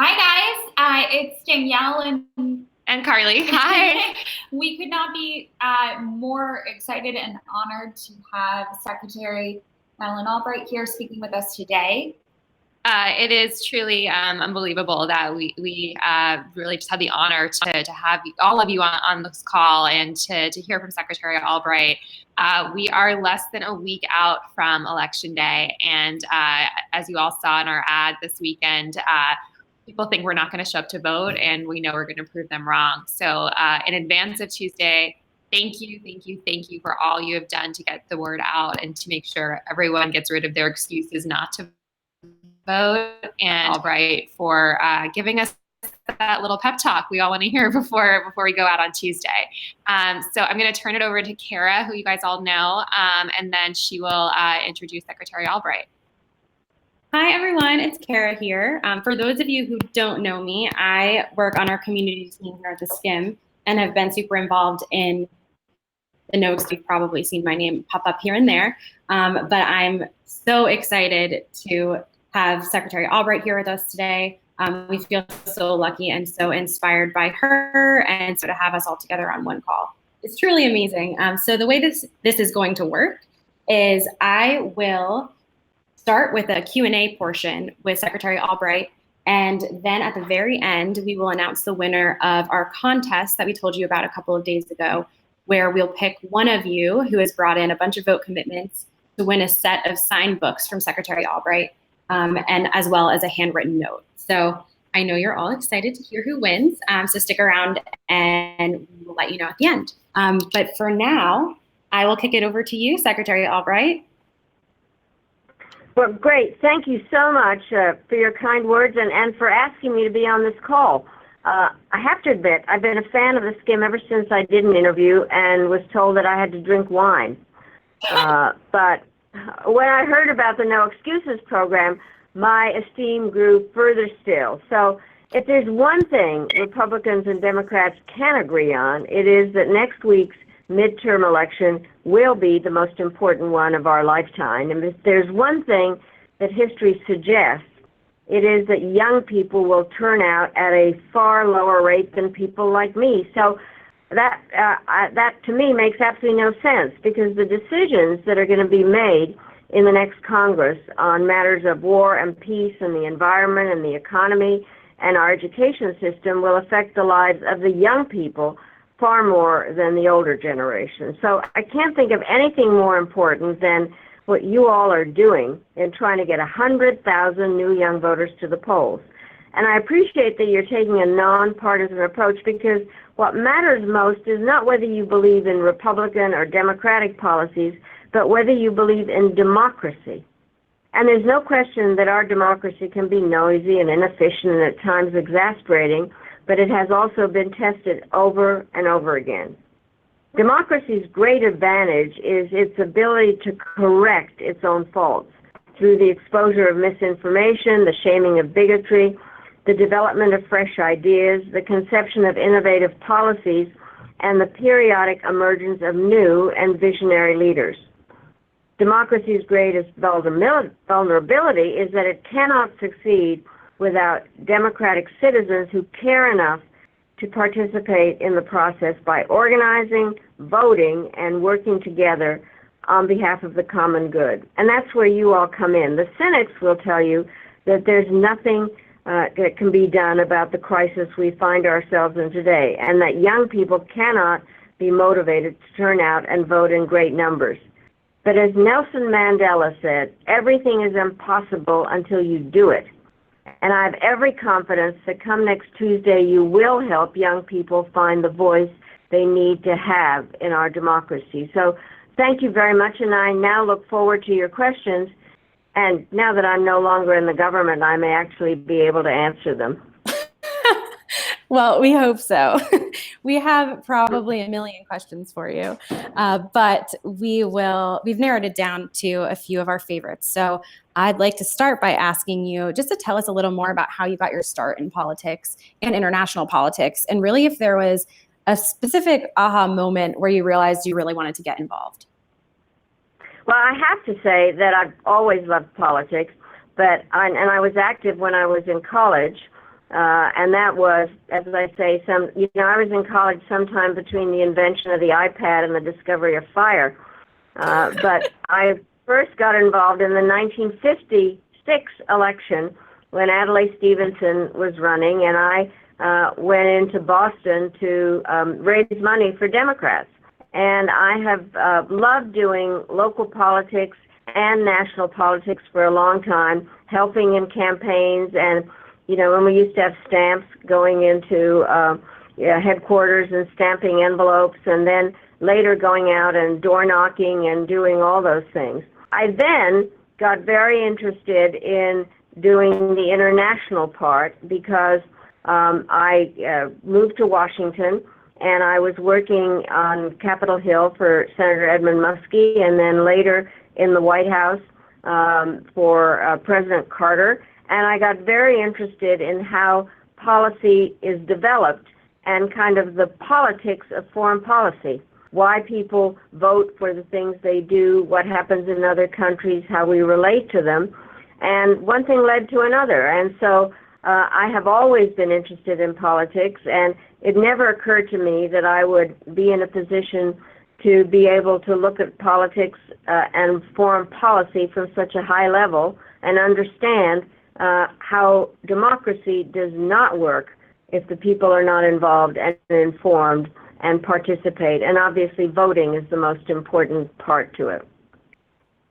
Hi guys, it's Danielle And Carly, hi. we could not be more excited and honored to have Secretary Madeleine Albright here speaking with us today. It is truly unbelievable that we really just had the honor to have all of you on this call and to hear from Secretary Albright. We are less than a week out from Election Day, and as you all saw in our ad this weekend, people think we're not going to show up to vote, and we know we're going to prove them wrong. So in advance of Tuesday, thank you for all you have done to get the word out and to make sure everyone gets rid of their excuses not to vote, and Albright for giving us that little pep talk we all want to hear before we go out on Tuesday. So I'm going to turn it over to Kara, who you guys all know, and then she will introduce Secretary Albright. Hi, everyone. It's Kara here. For those of you who don't know me, I work on our community team here at the Skimm and have been super involved in the notes. You've probably seen my name pop up here and there, but I'm so excited to have Secretary Albright here with us today. We feel so lucky and so inspired by her, and so to have us all together on one call. It's truly amazing. So the way this is going to work is I will start with a Q&A portion with Secretary Albright, and then at the very end, we will announce the winner of our contest that we told you about a couple of days ago, where we'll pick one of you who has brought in a bunch of vote commitments to win a set of signed books from Secretary Albright, and as well as a handwritten note. So I know you're all excited to hear who wins, so stick around and we'll let you know at the end. But for now, I will kick it over to you, Secretary Albright. Well, great. Thank you so much for your kind words and for asking me to be on this call. I have to admit, I've been a fan of the Skimm ever since I did an interview and was told that I had to drink wine. But when I heard about the No Excuses program, my esteem grew further still. So if there's one thing Republicans and Democrats can agree on, it is that next week's midterm election will be the most important one of our lifetime. And if there's one thing that history suggests, it is that young people will turn out at a far lower rate than people like me. So that to me makes absolutely no sense, because the decisions that are going to be made in the next Congress on matters of war and peace and the environment and the economy and our education system will affect the lives of the young people far more than the older generation. So I can't think of anything more important than what you all are doing in trying to get 100,000 new young voters to the polls. And I appreciate that you're taking a nonpartisan approach, because what matters most is not whether you believe in Republican or Democratic policies, but whether you believe in democracy. And there's no question that our democracy can be noisy and inefficient and at times exasperating, but it has also been tested over and over again. Democracy's great advantage is its ability to correct its own faults through the exposure of misinformation, the shaming of bigotry, the development of fresh ideas, the conception of innovative policies, and the periodic emergence of new and visionary leaders. Democracy's greatest vulnerability is that it cannot succeed without democratic citizens who care enough to participate in the process by organizing, voting, and working together on behalf of the common good. And that's where you all come in. The cynics will tell you that there's nothing that can be done about the crisis we find ourselves in today, and that young people cannot be motivated to turn out and vote in great numbers. But as Nelson Mandela said, everything is impossible until you do it. And I have every confidence that come next Tuesday, you will help young people find the voice they need to have in our democracy. So thank you very much, and I now look forward to your questions. And now that I'm no longer in the government, I may actually be able to answer them. Well, we hope so. We have probably a million questions for you, but we've narrowed it down to a few of our favorites. So I'd like to start by asking you just to tell us a little more about how you got your start in politics and international politics, and really if there was a specific aha moment where you realized you really wanted to get involved. Well, I have to say that I've always loved politics, but I was active when I was in college. And that was, as I say, I was in college sometime between the invention of the iPad and the discovery of fire. But I first got involved in the 1956 election when Adlai Stevenson was running, and I went into Boston to raise money for Democrats. And I have loved doing local politics and national politics for a long time, helping in campaigns. And, when we used to have stamps going into headquarters and stamping envelopes, and then later going out and door knocking and doing all those things. I then got very interested in doing the international part because I moved to Washington, and I was working on Capitol Hill for Senator Edmund Muskie, and then later in the White House for President Carter. And I got very interested in how policy is developed and kind of the politics of foreign policy, why people vote for the things they do, what happens in other countries, how we relate to them. And one thing led to another. And so I have always been interested in politics, and it never occurred to me that I would be in a position to be able to look at politics and foreign policy from such a high level and understand how democracy does not work if the people are not involved and informed and participate. And obviously voting is the most important part to it.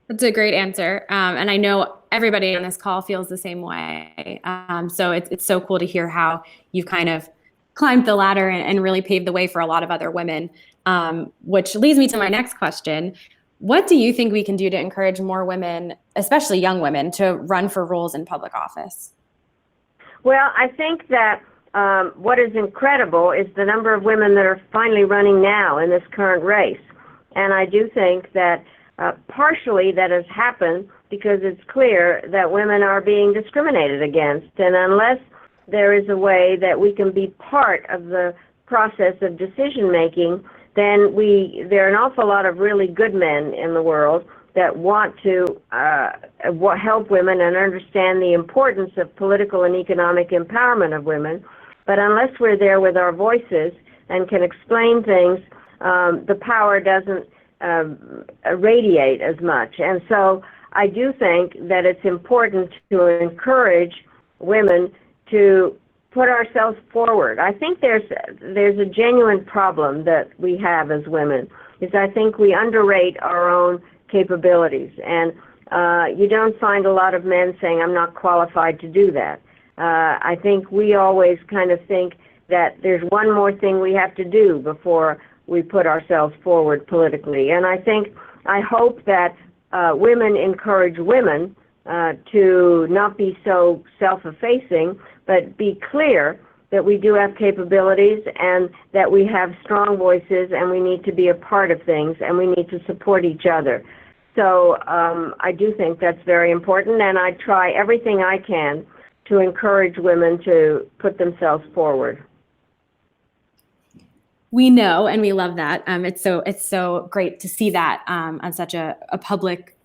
That's a great answer. And I know everybody on this call feels the same way. So it's so cool to hear how you've kind of climbed the ladder and really paved the way for a lot of other women, which leads me to my next question. What do you think we can do to encourage more women, especially young women, to run for roles in public office? Well, I think that what is incredible is the number of women that are finally running now in this current race. And I do think that partially that has happened because it's clear that women are being discriminated against. And unless there is a way that we can be part of the process of decision making, then there are an awful lot of really good men in the world that want to help women and understand the importance of political and economic empowerment of women. But unless we're there with our voices and can explain things, the power doesn't radiate as much. And so I do think that it's important to encourage women to put ourselves forward. I think there's a genuine problem that we have as women, is I think we underrate our own capabilities. And you don't find a lot of men saying, I'm not qualified to do that. I think we always kind of think that there's one more thing we have to do before we put ourselves forward politically. And I hope that women encourage women to not be so self-effacing, but be clear that we do have capabilities and that we have strong voices and we need to be a part of things and we need to support each other. So I do think that's very important, and I try everything I can to encourage women to put themselves forward. We know, and we love that. It's so great to see that on such a public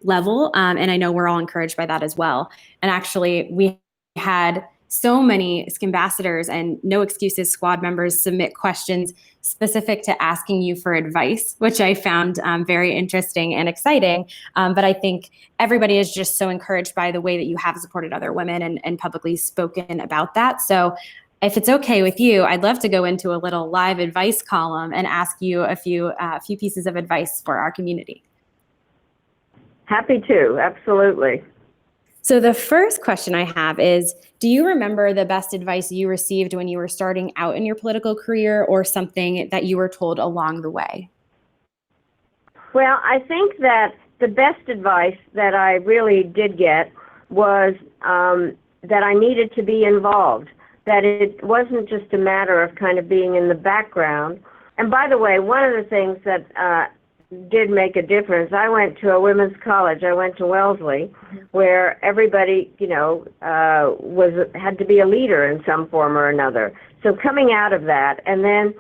level, and I know we're all encouraged by that as well. And actually, we had so many Skimm'bassadors and No Excuses squad members submit questions specific to asking you for advice, which I found very interesting and exciting. But I think everybody is just so encouraged by the way that you have supported other women and publicly spoken about that. So if it's okay with you, I'd love to go into a little live advice column and ask you a few pieces of advice for our community. Happy to, absolutely. So the first question I have is, do you remember the best advice you received when you were starting out in your political career, or something that you were told along the way? Well, I think that the best advice that I really did get was that I needed to be involved, that it wasn't just a matter of kind of being in the background. And by the way, one of the things that did make a difference, I went to a women's college. I went to Wellesley, where everybody, had to be a leader in some form or another. So coming out of that and then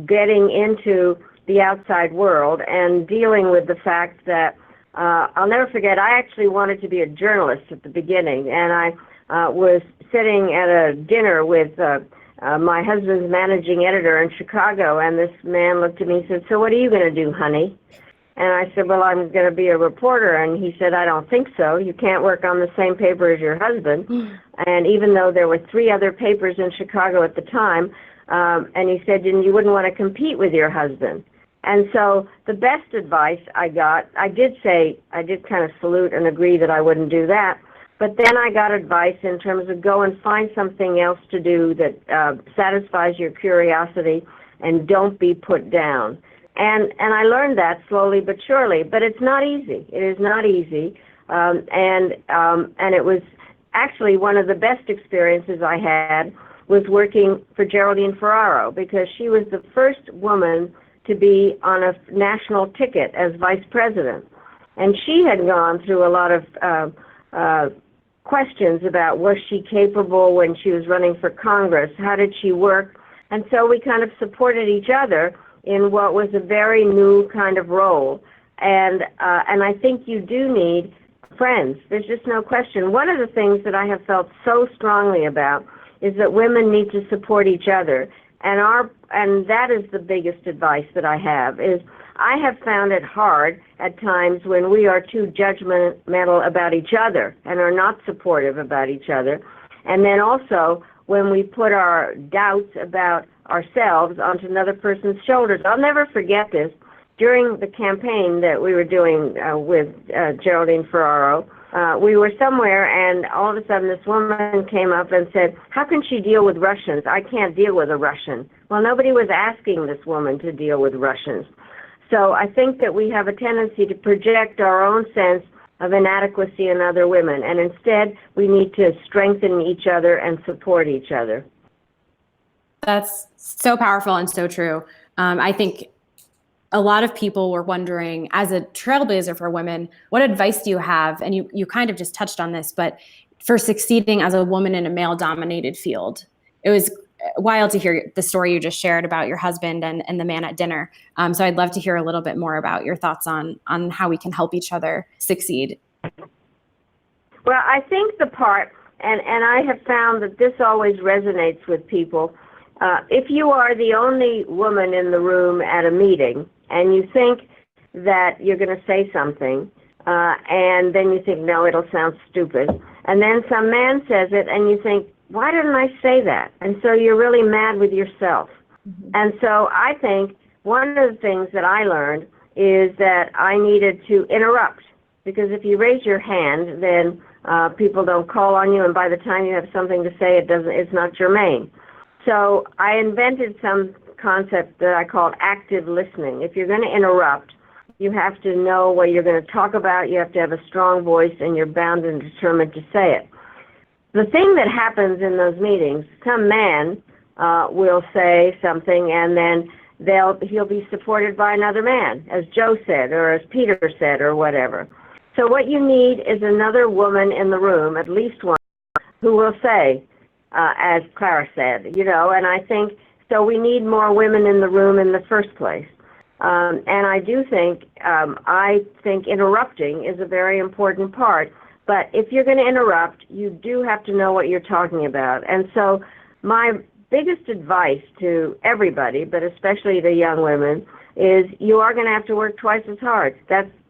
getting into the outside world and dealing with the fact that I'll never forget, I actually wanted to be a journalist at the beginning, and was sitting at a dinner with my husband's managing editor in Chicago, and this man looked at me and said, "So what are you going to do, honey?" And I said, "Well, I'm going to be a reporter." And he said, "I don't think so. You can't work on the same paper as your husband." And even though there were 3 other papers in Chicago at the time, and he said, "And you wouldn't want to compete with your husband." And so the best advice I got, I did kind of salute and agree that I wouldn't do that. But then I got advice in terms of go and find something else to do that satisfies your curiosity and don't be put down. And I learned that slowly but surely, but it's not easy. It is not easy. And it was actually one of the best experiences I had was working for Geraldine Ferraro, because she was the first woman to be on a national ticket as vice president. And she had gone through a lot of questions about was she capable when she was running for Congress, how did she work, and so we kind of supported each other in what was a very new kind of role. And I think you do need friends. There's just no question. One of the things that I have felt so strongly about is that women need to support each other. And that is the biggest advice that I have, is I have found it hard at times when we are too judgmental about each other and are not supportive about each other. And then also when we put our doubts about ourselves onto another person's shoulders. I'll never forget this. During the campaign that we were doing with Geraldine Ferraro, we were somewhere, and all of a sudden this woman came up and said, "How can she deal with Russians? I can't deal with a Russian." Well, nobody was asking this woman to deal with Russians. So I think that we have a tendency to project our own sense of inadequacy in other women, and instead we need to strengthen each other and support each other. That's so powerful and so true. I think a lot of people were wondering, as a trailblazer for women, what advice do you have? And you kind of just touched on this, but for succeeding as a woman in a male-dominated field. It was wild to hear the story you just shared about your husband and the man at dinner. So I'd love to hear a little bit more about your thoughts on how we can help each other succeed. Well, I think the part, and I have found that this always resonates with people, if you are the only woman in the room at a meeting and you think that you're going to say something, and then you think, no, it'll sound stupid, and then some man says it and you think, why didn't I say that? And so you're really mad with yourself. Mm-hmm. And so I think one of the things that I learned is that I needed to interrupt, because if you raise your hand, then people don't call on you, and by the time you have something to say, it's not germane. So I invented some concept that I called active listening. If you're going to interrupt, you have to know what you're going to talk about, you have to have a strong voice, and you're bound and determined to say it. The thing that happens in those meetings, some man will say something, and then he'll be supported by another man, as Joe said, or as Peter said, or whatever. So what you need is another woman in the room, at least one, who will say, as Clara said, and I think, so we need more women in the room in the first place. And I do think, I think interrupting is a very important part. But if you're going to interrupt, you do have to know what you're talking about. And so my biggest advice to everybody, but especially the young women, is you are going to have to work twice as hard.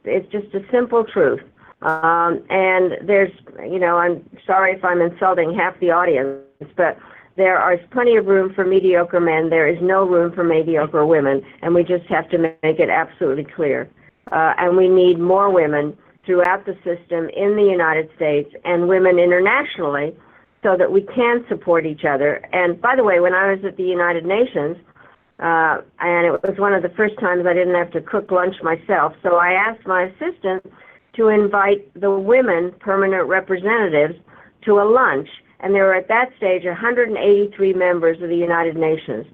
It's just a simple truth. And there's, I'm sorry if I'm insulting half the audience, but there is plenty of room for mediocre men. There is no room for mediocre women, and we just have to make it absolutely clear. And we need more women throughout the system in the United States and women internationally so that we can support each other. And by the way, when I was at the United Nations, and it was one of the first times I didn't have to cook lunch myself, so I asked my assistant to invite the women permanent representatives to a lunch, and there were at that stage 183 members of the United Nations.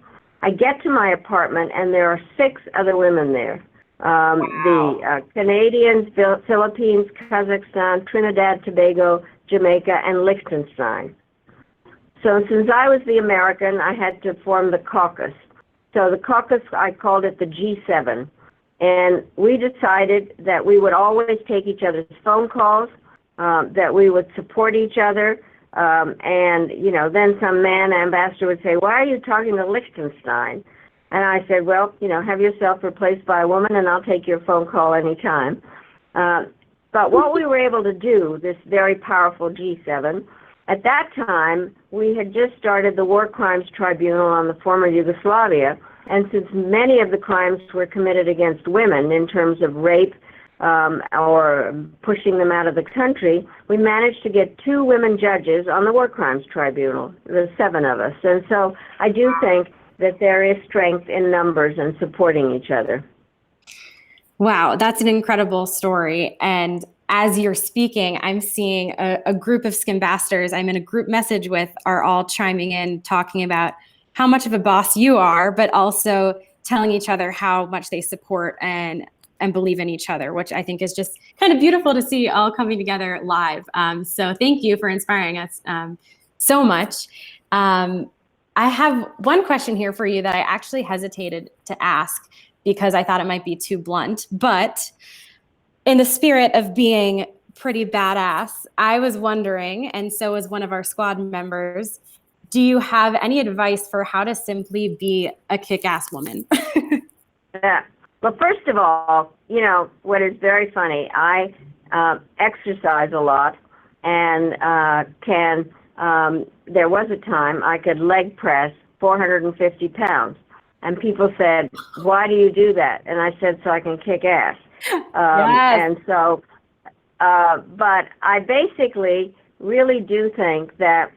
I get to my apartment and there are 6 other women there. The Canadians, Philippines, Kazakhstan, Trinidad, Tobago, Jamaica, and Liechtenstein. So since I was the American, I had to form the caucus. So the caucus, I called it the G7. And we decided that we would always take each other's phone calls, that we would support each other, And, then some man ambassador would say, why are you talking to Liechtenstein? And I said, well, have yourself replaced by a woman and I'll take your phone call anytime. But what we were able to do, this very powerful G7, at that time, we had just started the War Crimes Tribunal on the former Yugoslavia, and since many of the crimes were committed against women in terms of rape or pushing them out of the country, we managed to get 2 women judges on the War Crimes Tribunal, the 7 of us. And so I do think that there is strength in numbers and supporting each other. Wow, that's an incredible story. And as you're speaking, I'm seeing a group of Skimm'bassadors I'm in a group message with are all chiming in, talking about how much of a boss you are, but also telling each other how much they support and believe in each other, which I think is just kind of beautiful to see all coming together live. So thank you for inspiring us so much. I have one question here for you that I actually hesitated to ask because I thought it might be too blunt, but in the spirit of being pretty badass, I was wondering, and so is one of our squad members, do you have any advice for how to simply be a kick-ass woman? Yeah. Well, first of all, what is very funny, I exercise a lot and there was a time I could leg press 450 pounds. And people said, why do you do that? And I said, so I can kick ass. Yes. And so, but I basically really do think that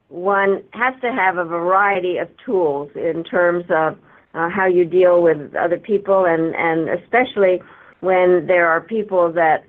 one has to have a variety of tools in terms of how you deal with other people, and especially when there are people that,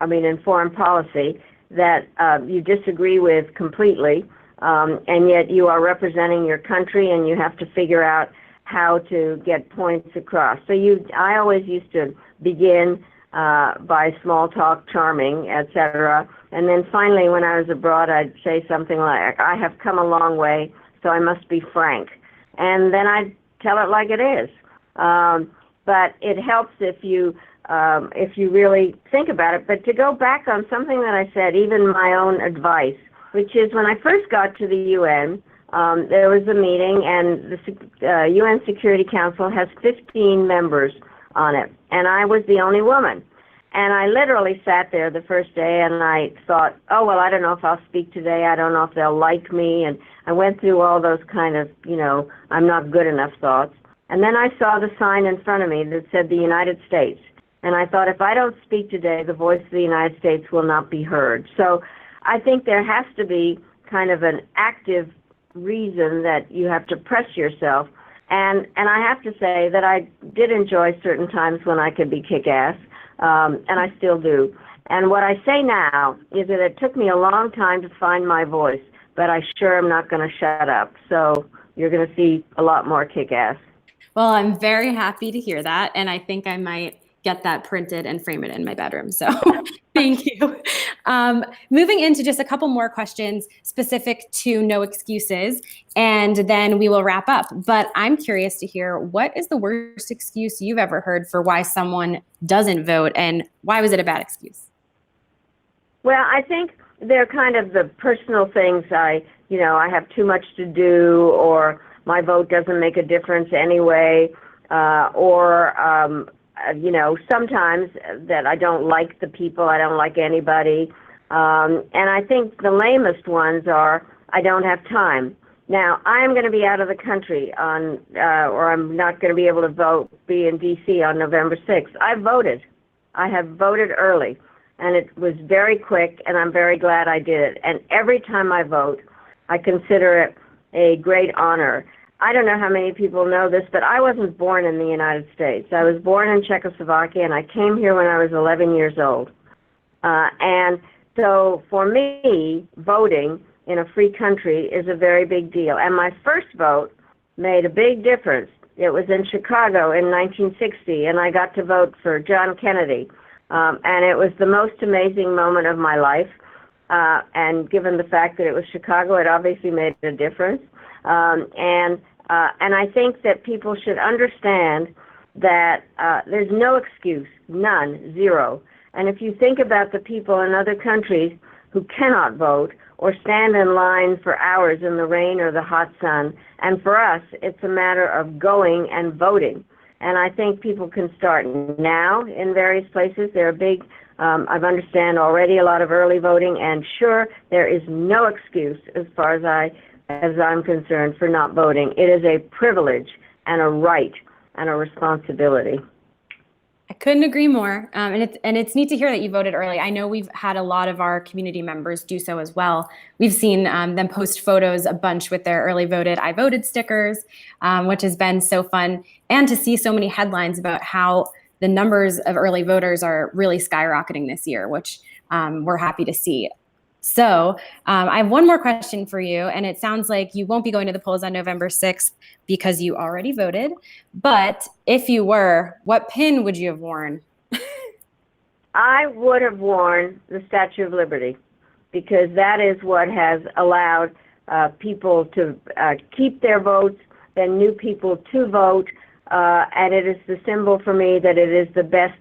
in foreign policy, that you disagree with completely, and yet you are representing your country and you have to figure out how to get points across. So I always used to begin by small talk, charming, etc. And then finally, when I was abroad, I'd say something like, I have come a long way, so I must be frank. And then I'd tell it like it is. But it helps if you really think about it. But to go back on something that I said, even my own advice, which is when I first got to the UN, there was a meeting, and the UN Security Council has 15 members on it, and I was the only woman. And I literally sat there the first day, and I thought, oh, well, I don't know if I'll speak today. I don't know if they'll like me. And I went through all those kind of, I'm not good enough thoughts. And then I saw the sign in front of me that said the United States. And I thought, if I don't speak today, the voice of the United States will not be heard. So I think there has to be kind of an active reason that you have to press yourself. And I have to say that I did enjoy certain times when I could be kick-ass, and I still do. And what I say now is that it took me a long time to find my voice, but I sure am not going to shut up. So you're going to see a lot more kick-ass. Well, I'm very happy to hear that, and I think I might get that printed and frame it in my bedroom. So thank you. Moving into just a couple more questions specific to no excuses, and then we will wrap up. But I'm curious to hear, what is the worst excuse you've ever heard for why someone doesn't vote, and why was it a bad excuse? Well, I think they're kind of the personal things. I have too much to do, or my vote doesn't make a difference anyway, or sometimes that I don't like the people, I don't like anybody. And I think the lamest ones are, I don't have time. Now, I am going to be out of the country or I'm not going to be able to be in D.C. on November 6th. I voted. I have voted early, and it was very quick, and I'm very glad I did it. And every time I vote, I consider it a great honor. I don't know how many people know this, but I wasn't born in the United States. I was born in Czechoslovakia, and I came here when I was 11 years old. And so for me, voting in a free country is a very big deal. And my first vote made a big difference. It was in Chicago in 1960, and I got to vote for John Kennedy. And it was the most amazing moment of my life. And given the fact that it was Chicago, it obviously made a difference. And I think that people should understand that there's no excuse, none, zero. And if you think about the people in other countries who cannot vote or stand in line for hours in the rain or the hot sun. And for us, it's a matter of going and voting. And I think people can start now in various places. There are big, I understand already a lot of early voting, and sure, there is no excuse as far as I'm concerned for not voting. It is a privilege and a right and a responsibility. I couldn't agree more. And it's neat to hear that you voted early. I know we've had a lot of our community members do so as well. We've seen them post photos a bunch with their early voted, I voted stickers, which has been so fun. And to see so many headlines about how the numbers of early voters are really skyrocketing this year, which we're happy to see. So I have one more question for you, and it sounds like you won't be going to the polls on November 6th because you already voted. But if you were, what pin would you have worn? I would have worn the Statue of Liberty, because that is what has allowed people to keep their votes, then new people to vote, and it is the symbol for me that it is the best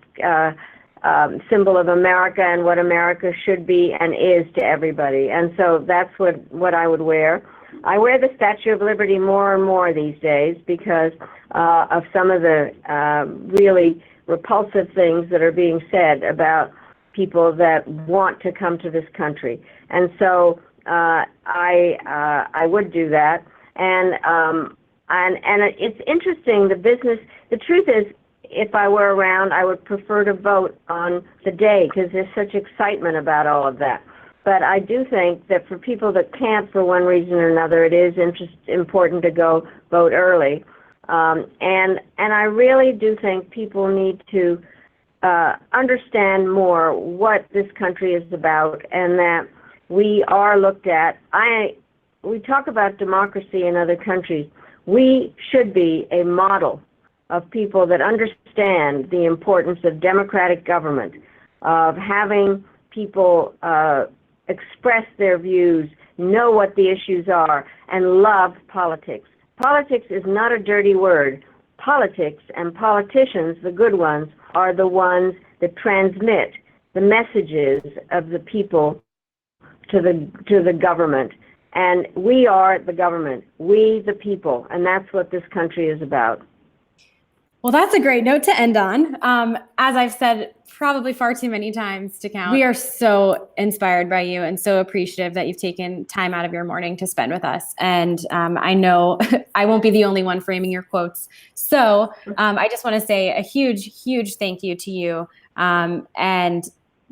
symbol of America and what America should be and is to everybody. And so that's what I would wear. I wear the Statue of Liberty more and more these days because of some of the really repulsive things that are being said about people that want to come to this country. And so I would do that. And it's interesting, the truth is, if I were around, I would prefer to vote on the day because there's such excitement about all of that. But I do think that for people that can't for one reason or another, it is important to go vote early. And I really do think people need to understand more what this country is about, and that we are looked at. We talk about democracy in other countries. We should be a model of people that understand the importance of democratic government, of having people express their views, know what the issues are, and love politics. Politics is not a dirty word. Politics and politicians, the good ones, are the ones that transmit the messages of the people to the government. And we are the government, we the people, and that's what this country is about. Well, that's a great note to end on. As I've said probably far too many times to count, we are so inspired by you and so appreciative that you've taken time out of your morning to spend with us. And I know I won't be the only one framing your quotes. So I just want to say a huge, huge thank you to you. And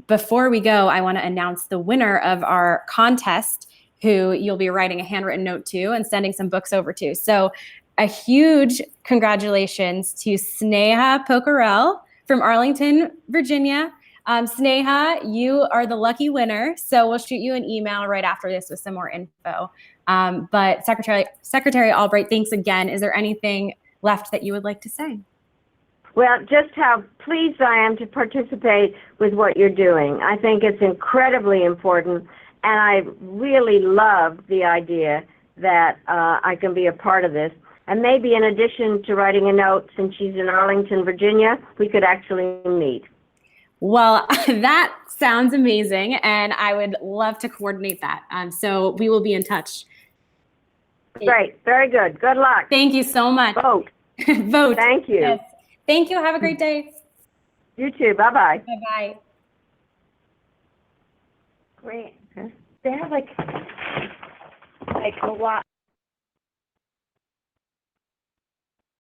before we go, I want to announce the winner of our contest, who you'll be writing a handwritten note to and sending some books over to. So a huge congratulations to Sneha Pokarel from Arlington, Virginia. Sneha, you are the lucky winner. So we'll shoot you an email right after this with some more info. But Secretary Albright, thanks again. Is there anything left that you would like to say? Well, just how pleased I am to participate with what you're doing. I think it's incredibly important, and I really love the idea that I can be a part of this. And maybe in addition to writing a note, since she's in Arlington, Virginia, we could actually meet. Well, that sounds amazing, and I would love to coordinate that. So we will be in touch. Great. Very good. Good luck. Thank you so much. Vote. Vote. Thank you. Yes. Thank you. Have a great day. You too. Bye-bye. Bye-bye. Great. They have like a lot.